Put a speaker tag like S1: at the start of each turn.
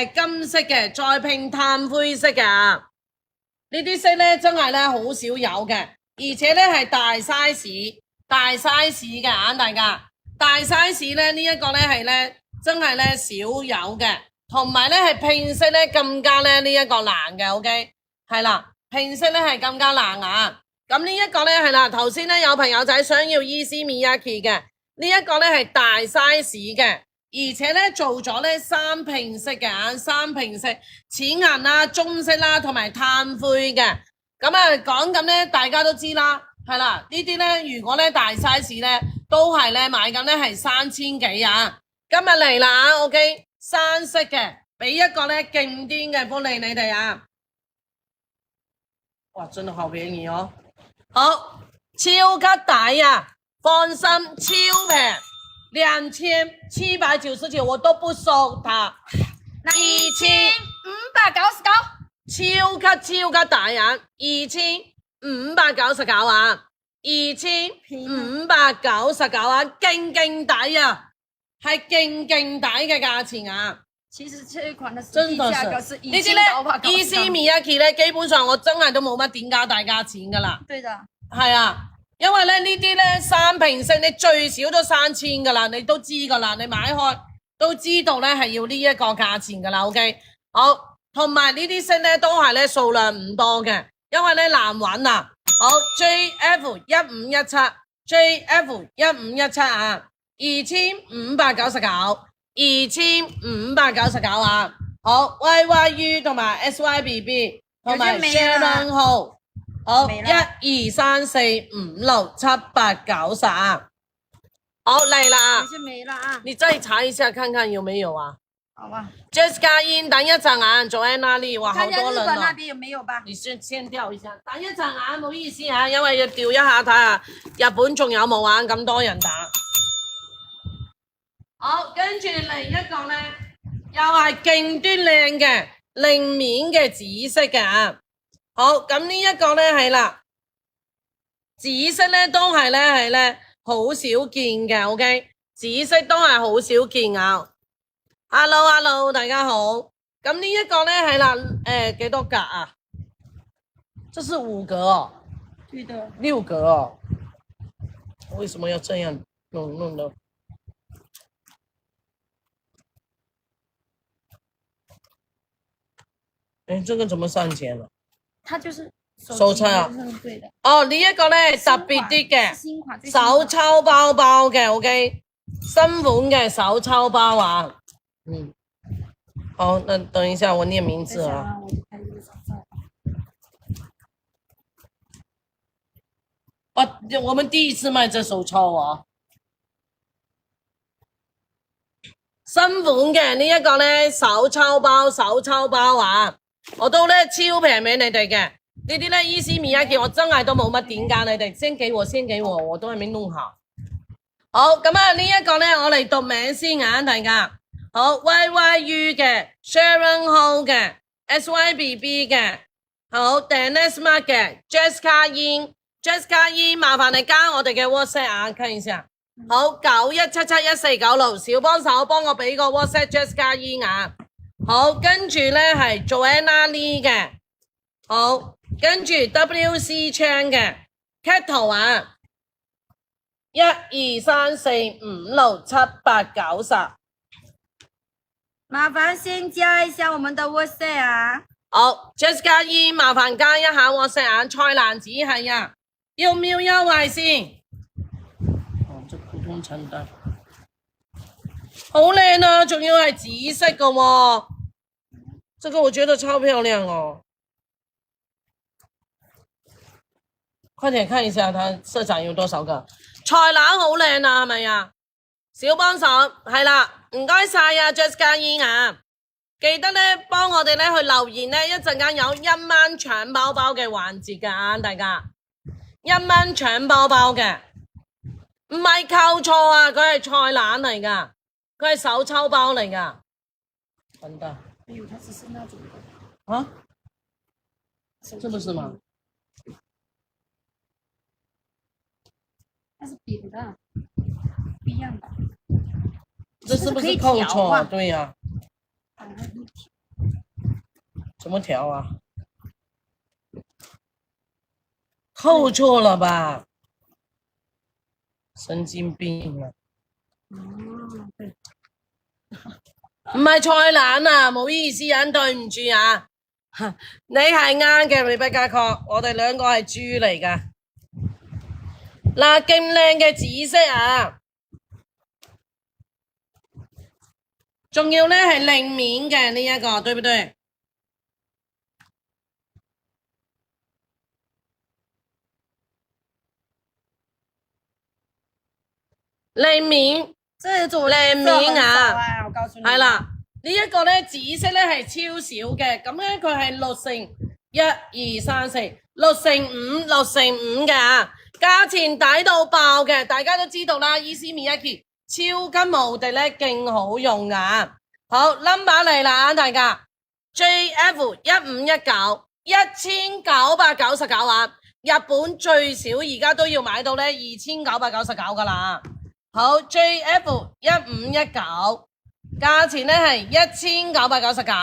S1: 金色嘅，再拼炭灰色嘅啊！呢啲色咧真係咧好少有嘅，而且咧係大 size 嘅啊！大家大 size 咧呢一個咧係咧真係咧少有嘅，同埋咧係拼色咧更加咧呢一個難嘅 ，OK 係啦，拼色咧係更加難啊！咁呢一個咧係啦，頭先咧有朋友仔想要 Easy Miyake 嘅，呢一個咧係大 size 嘅。而且咧做咗咧三拼色嘅啊，三拼色淺銀啦、棕色啦同埋炭灰嘅。咁啊講緊咧，大家都知啦，係啦，呢啲咧如果咧大 size 咧都係咧買緊咧係3000幾啊。今日嚟啦啊 ，OK， 山色嘅，俾一個咧勁癲嘅福利你哋啊！哇，真係好便宜哦！好，超級抵啊，放心，超平。2799，我都不收它。2599，超級大人，2599啊，2599啊，勁抵啊，係勁抵嘅價錢啊！
S2: 其實這一款的
S1: 真的是呢啲咧 ，Easy Miyake 咧，基本上我真係都冇乜點加大價錢噶啦。
S2: 對的，
S1: 係啊。因為咧呢啲咧三拼色你最少都3000噶啦，你都知噶啦，你買開都知道咧係要呢一個價錢噶啦 ，OK， 好，同埋呢啲色咧都係咧數量唔多嘅，因為咧難揾啊。好 ，JF1517 啊，2599，2599啊，好 ，YYU 同埋 SYBB 同埋 Sharon Ho。好，1、2、3、4、5、6、7、8、9、10，好嚟啦！
S2: 有些沒了啊，
S1: 你再查一下看看有沒有啊？
S2: 好吧。
S1: Jessica In， 等一陣啊，Joanna Lee，哇，好多人啊！
S2: 看下日本那邊有沒有吧？
S1: 你先調一下，等一陣啊，唔好意思啊，因為要調一下睇下日本仲有冇啊，咁多人打。好，跟住嚟一個咧，又係勁端靚嘅令面嘅紫色嘅啊！好，咁呢一個咧係啦，紫色咧都係咧好少見嘅 ，OK， 紫色都係好少見啊。Hello， 大家好。咁呢一個咧係啦，幾多格啊？這是5格哦。
S2: 對的。
S1: 6格哦。為什麼要這樣弄呢？哎，這個怎麼上錢了？
S2: 它就是
S1: 手冊啊，
S2: 對的。
S1: 哦，呢一個咧特別啲嘅手抽包包嘅 ，OK， 新款嘅手抽包啊，好，那等一下我念名字啊。我們第一次賣這手抽啊，新款嘅呢一個咧手抽包啊。我都咧超平俾你哋嘅，呢啲咧 Easy Miyake 我真係都冇乜點價，你哋先給我，我都係未弄好。好，咁啊呢一個咧我嚟讀名先啊，大家。好 ，YYU 嘅 ，Sharon Ho 嘅 ，SYBB 嘅，好 ，Dennis Mark 嘅 ，Jessica In，Jessica In， 麻煩你加我哋嘅 WhatsApp 啊，看一下。好，91771496，小幫手幫我俾個 WhatsApp Jessica In 啊。好，跟住咧係 Joanna Lee 嘅，好，跟住 WC Chan 嘅 Cattle 啊，1、2、3、4、5、6、7、8、9、10，
S2: 麻煩先加一下我們的 WhatsApp 啊。
S1: 好 ，Jessica E， 麻煩加一下 WhatsApp 啊，菜籃子係啊，要唔要優惠先？哦，這普通襯單，好靚啊，仲要係紫色嘅喎。這個我覺得超漂亮哦，快點看一下它色展有多少個菜籃，好靚啊，係咪啊？小幫手係啦，唔該晒啊 Jessica In 啊，記得咧幫我哋咧去留言咧，一陣間有1蚊搶包包嘅環節噶啊，大家1蚊搶包包嘅，唔係扣錯啊，佢係菜籃嚟噶，佢係手抽包嚟噶，真的。
S2: 哎呦，它只是那種
S1: 啊，這不是嗎？
S2: 它是扁的，不一樣的。
S1: 這是不是扣錯？對呀、怎麼調啊？扣錯了吧？神經病啊！唔係菜籃啊，唔好意思啊，對唔住啊。你係啱嘅，你不加確，我哋兩個係豬嚟噶。嗱，勁靚嘅紫色啊！仲要咧係令面嘅呢一個，對唔對？令面，
S2: 這種
S1: 靚面啊！
S2: 我告訴你，
S1: 係啦，呢一個咧紫色咧係超少嘅，咁咧佢係6乘1、2、3、4，6乘5嘅啊，價錢抵到爆嘅，大家都知道啦，Easy Miyake 超級無敵咧勁好用噶。好 ，number 嚟啦，大家 JF1519 1999啊，日本最少而家都要買到咧2999噶啦。好 ，JF1519 價錢咧係1999。